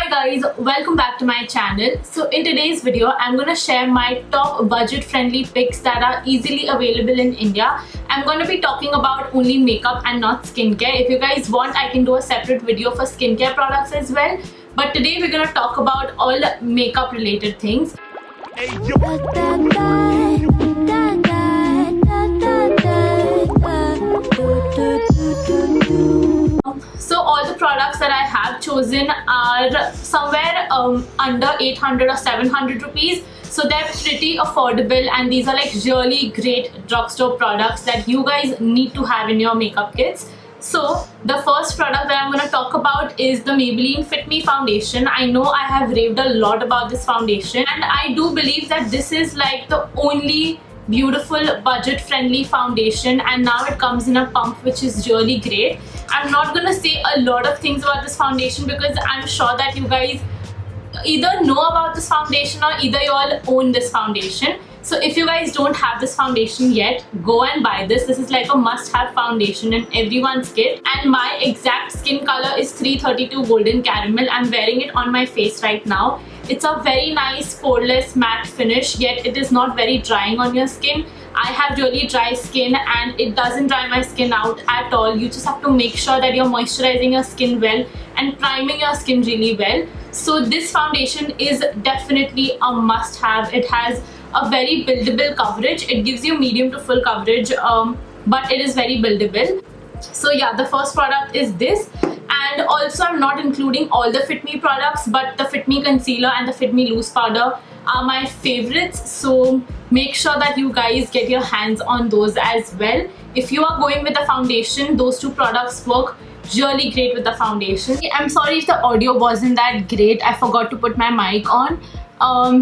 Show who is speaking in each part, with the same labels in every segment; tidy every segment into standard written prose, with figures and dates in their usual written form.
Speaker 1: guys, welcome back to my channel. So in today's video I'm gonna share my top budget friendly picks that are easily available in India. I'm gonna be talking about only makeup and not skincare. If you guys want, I can do a separate video for skincare products as well, but today we're gonna talk about all makeup related things. So all the products that I have chosen are somewhere under 800 or 700 rupees. So they're pretty affordable, and these are like really great drugstore products that you guys need to have in your makeup kits. So the first product that I'm going to talk about is the Maybelline Fit Me foundation. I know I have raved a lot about this foundation, and I do believe that this is like the only beautiful budget friendly foundation, and now it comes in a pump, which is really great. I'm not gonna say a lot of things about this foundation because I'm sure that you guys either know about this foundation or either you all own this foundation. So if you guys don't have this foundation yet, go and buy this. This is like a must-have foundation in everyone's kit, and my exact skin color is 332 Golden Caramel. I'm wearing it on my face right now. It's a very nice poreless matte finish, yet it is not very drying on your skin. I have really dry skin and it doesn't dry my skin out at all. You just have to make sure that you're moisturizing your skin well and priming your skin really well. So this foundation is definitely a must-have. It has a very buildable coverage. It gives you medium to full coverage, but it is very buildable. So yeah, the first product is this. And also I'm not including all the Fit Me products, but the Fit Me concealer and the Fit Me loose powder are my favorites. So make sure that you guys get your hands on those as well. If you are going with a foundation, those two products work really great with the foundation. I'm sorry if the audio wasn't that great. I forgot to put my mic on.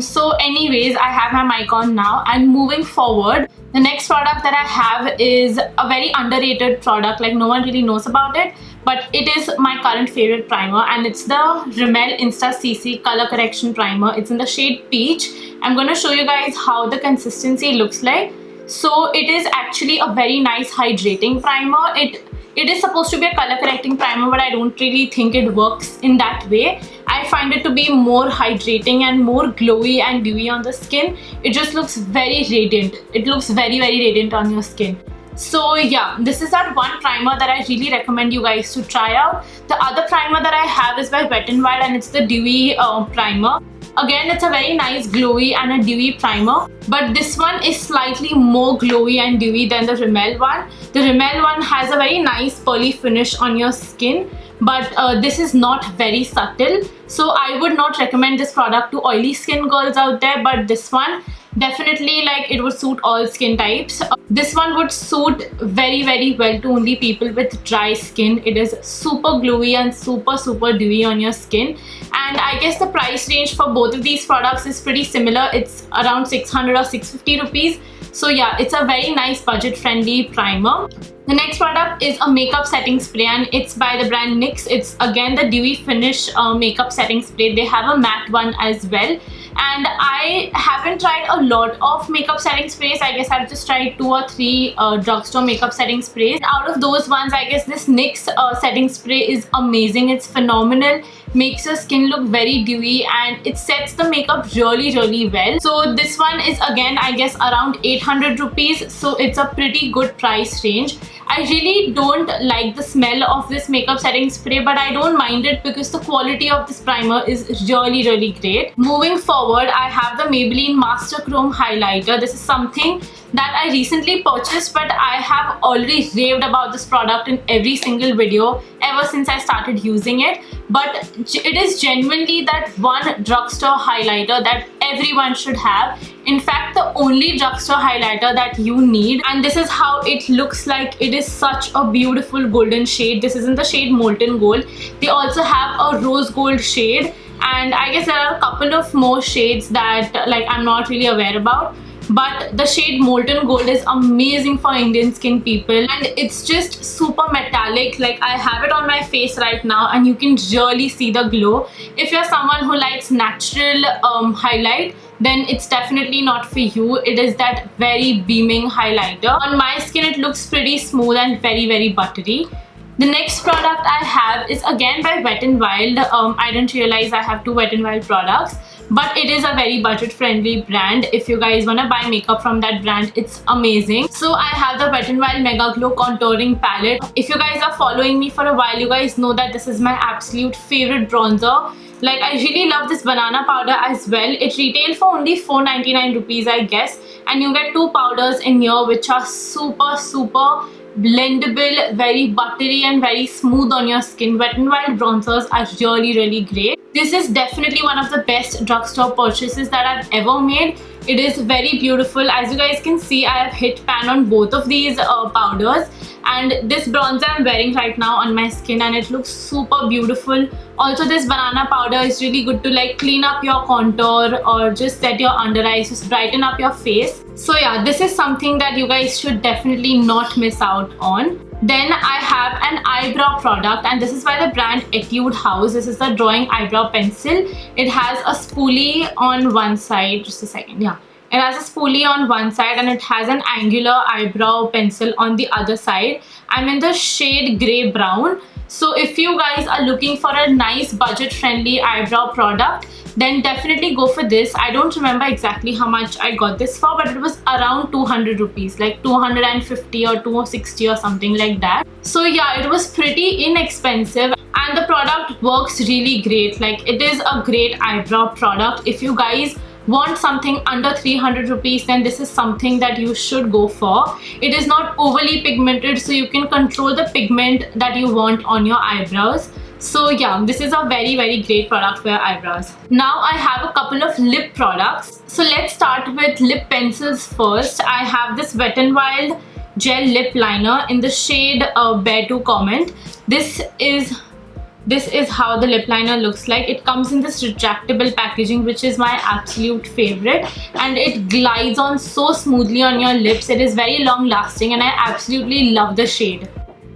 Speaker 1: So anyways, I have my mic on now, and moving forward, the next product that I have is a very underrated product. Like, no one really knows about it, but it is my current favorite primer, and it's the Rimmel Insta CC Color Correction Primer. It's in the shade Peach. I'm going to show you guys how the consistency looks like. So it is actually a very nice hydrating primer. It is supposed to be a color correcting primer, but I don't really think it works in that way. I find it to be more hydrating and more glowy and dewy on the skin. It just looks very radiant. It looks very radiant on your skin. So yeah, this is that one primer that I really recommend you guys to try out. The other primer that I have is by Wet n Wild, and it's the Dewy primer. Again, it's a very nice glowy and a dewy primer, but this one is slightly more glowy and dewy than the Rimmel one. The Rimmel one has a very nice pearly finish on your skin, but this is not very subtle. So I would not recommend this product to oily skin girls out there, but this one definitely, like, it would suit all skin types. This one would suit very well to only people with dry skin. It is super glowy and super dewy on your skin, and I guess the price range for both of these products is pretty similar. It's around 600 or 650 rupees. So yeah, it's a very nice budget friendly primer. The next product is a makeup setting spray, and it's by the brand NYX. It's again the dewy finish makeup setting spray. They have a matte one as well, and I haven't tried a lot of makeup setting sprays. I guess I've just tried 2 or 3 drugstore makeup setting sprays. Out of those ones, I guess this NYX setting spray is amazing. It's phenomenal. Makes your skin look very dewy, and it sets the makeup really well. So this one is again, I guess, around 800 rupees. So it's a pretty good price range. I really don't like the smell of this makeup setting spray, but I don't mind it because the quality of this primer is really great. Moving forward, I have the Maybelline Master Chrome Highlighter. This is something that I recently purchased, but I have already raved about this product in every single video ever since I started using it. But it is genuinely that one drugstore highlighter that everyone should have. In fact, the only drugstore highlighter that you need. And this is how it looks like. It is such a beautiful golden shade. This is in the shade Molten Gold. They also have a rose gold shade, and I guess there are a couple of more shades that I'm not really aware about. But the shade Molten Gold is amazing for Indian skin people, and it's just super metallic. Like, I have it on my face right now, and you can really see the glow. If you're someone who likes natural highlight, then it's definitely not for you. It is that very beaming highlighter. On my skin, it looks pretty smooth and very buttery. The next product I have is again by Wet n Wild. I didn't realize I have two Wet n Wild products, but it is a very budget friendly brand. If you guys want to buy makeup from that brand, it's amazing. So I have the Wet n Wild Mega Glow Contouring Palette. If you guys are following me for a while, you guys know that this is my absolute favorite bronzer. Like, I really love this banana powder as well. It retailed for only 4.99 rupees, I guess, and you get two powders in here which are super blendable, very buttery and very smooth on your skin. Wet n Wild bronzers are really great. This is definitely one of the best drugstore purchases that I've ever made. It is very beautiful. As you guys can see, I have hit pan on both of these powders, and this bronzer I'm wearing right now on my skin and it looks super beautiful. Also, this banana powder is really good to like clean up your contour or just set your under eyes, just brighten up your face. So yeah, this is something that you guys should definitely not miss out on. Then I have an eyebrow product, and this is by the brand Etude House. This is the drawing eyebrow pencil. It has a spoolie on one side. Just a second. Yeah, it has a spoolie on one side and it has an angular eyebrow pencil on the other side. I'm in the shade grey brown. So if you guys are looking for a nice budget friendly eyebrow product, then definitely go for this. I don't remember exactly how much I got this for, but it was around 200 rupees, like 250 or 260 or something like that. So yeah, it was pretty inexpensive and the product works really great. Like, it is a great eyebrow product. If you guys want something under 300 rupees, then this is something that you should go for. It is not overly pigmented, so you can control the pigment that you want on your eyebrows. So yeah, this is a very great product for your eyebrows. Now I have a couple of lip products. So let's start with lip pencils first. I have this Wet n Wild gel lip liner in the shade Bear to Comment. This is how the lip liner looks like. It comes in this retractable packaging, which is my absolute favorite, and it glides on so smoothly on your lips. It is very long lasting and I absolutely love the shade.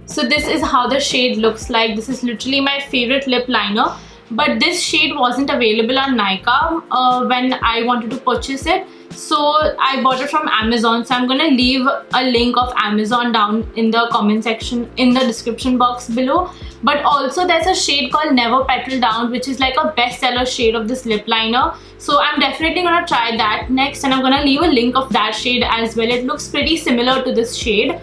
Speaker 1: So this is how the shade looks like. This is literally my favorite lip liner, but this shade wasn't available on Nykaa when I wanted to purchase it. So I bought it from Amazon. So I'm gonna leave a link of Amazon down in the comment section, in the description box below. But also there's a shade called Never Petal Down, which is like a bestseller shade of this lip liner. So I'm definitely gonna try that next, and I'm gonna leave a link of that shade as well. It looks pretty similar to this shade.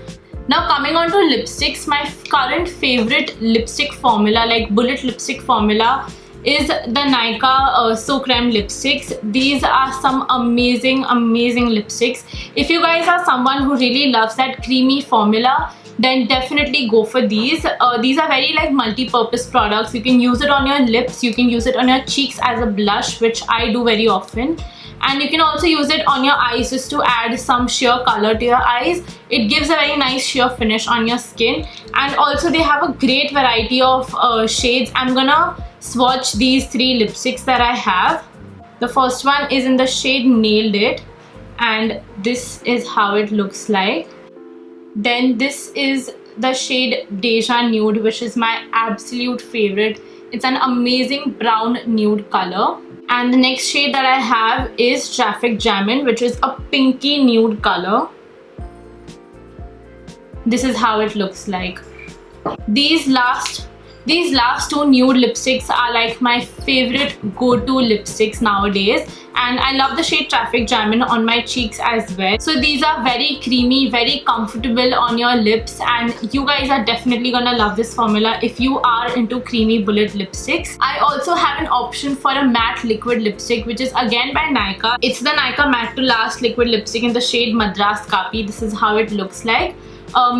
Speaker 1: Now coming on to lipsticks, my current favorite lipstick formula, like bullet lipstick formula, is the Nykaa So Creme lipsticks. These are some amazing lipsticks. If you guys are someone who really loves that creamy formula, then definitely go for these. These are very like multi-purpose products. You can use it on your lips, you can use it on your cheeks as a blush, which I do very often. And you can also use it on your eyes just to add some sheer color to your eyes. It gives a very nice sheer finish on your skin. And also they have a great variety of shades. I'm gonna swatch these three lipsticks that I have. The first one is in the shade Nailed It, and this is how it looks like. Then this is the shade Deja Nude, which is my absolute favorite. It's an amazing brown nude color. And the next shade that I have is Traffic Jammin', which is a pinky nude color. This is how it looks like. These last two nude lipsticks are like my favorite go-to lipsticks nowadays, and I love the shade Traffic Jammin' on my cheeks as well. So these are very creamy, very comfortable on your lips, and you guys are definitely gonna love this formula if you are into creamy bullet lipsticks. I also have an option for a matte liquid lipstick, which is again by Nykaa. It's the Nykaa Matte to Last liquid lipstick in the shade Madras Kapi. This is how it looks like.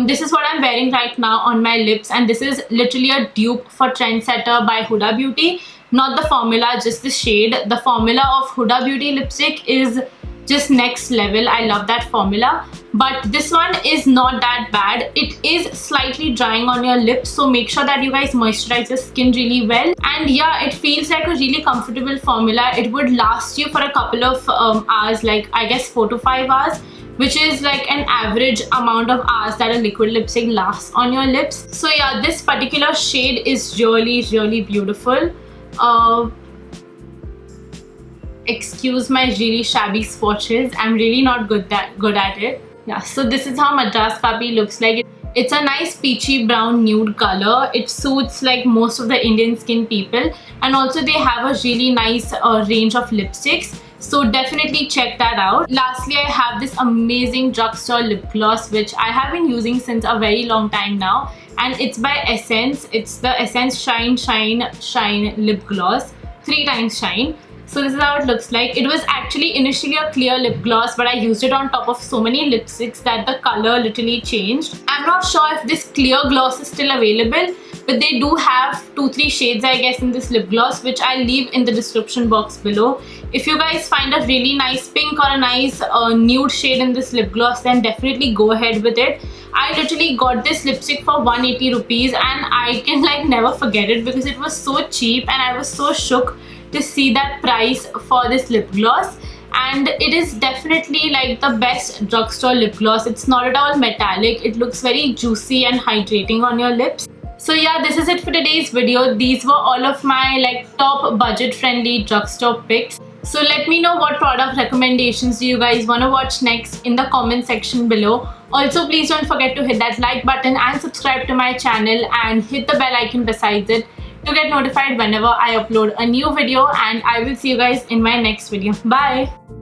Speaker 1: This is what I'm wearing right now on my lips, and this is literally a dupe for Trendsetter by Huda Beauty. Not the formula, just the shade. The formula of Huda Beauty lipstick is just next level. I love that formula, but this one is not that bad. It is slightly drying on your lips, so make sure that you guys moisturize your skin really well. And yeah, it feels like a really comfortable formula. It would last you for a couple of hours, like I guess 4 to 5 hours, which is like an average amount of hours that a liquid lipstick lasts on your lips. So yeah, this particular shade is really beautiful. Excuse my really shabby swatches. I'm really not good at it. Yeah, so this is how Madras Kapi looks like. It's a nice peachy brown nude color. It suits like most of the Indian skin people, and also they have a really nice range of lipsticks. So definitely check that out. Lastly, I have this amazing drugstore lip gloss which I have been using since a very long time now, and it's by Essence. It's the Essence Shine Shine Shine lip gloss, 3 times shine. So this is how it looks like. It was actually initially a clear lip gloss, but I used it on top of so many lipsticks that the color literally changed. I'm not sure if this clear gloss is still available, but they do have 2-3 shades I guess in this lip gloss, which I'll leave in the description box below. If you guys find a really nice pink or a nice nude shade in this lip gloss, then definitely go ahead with it. I literally got this lipstick for 180 rupees and I can like never forget it because it was so cheap, and I was so shook to see that price for this lip gloss. And it is definitely like the best drugstore lip gloss. It's not at all metallic. It looks very juicy and hydrating on your lips. So yeah, this is it for today's video. These were all of my like top budget friendly drugstore picks. So let me know what product recommendations do you guys want to watch next in the comment section below. Also, please don't forget to hit that like button and subscribe to my channel and hit the bell icon besides it to get notified whenever I upload a new video, and I will see you guys in my next video. Bye!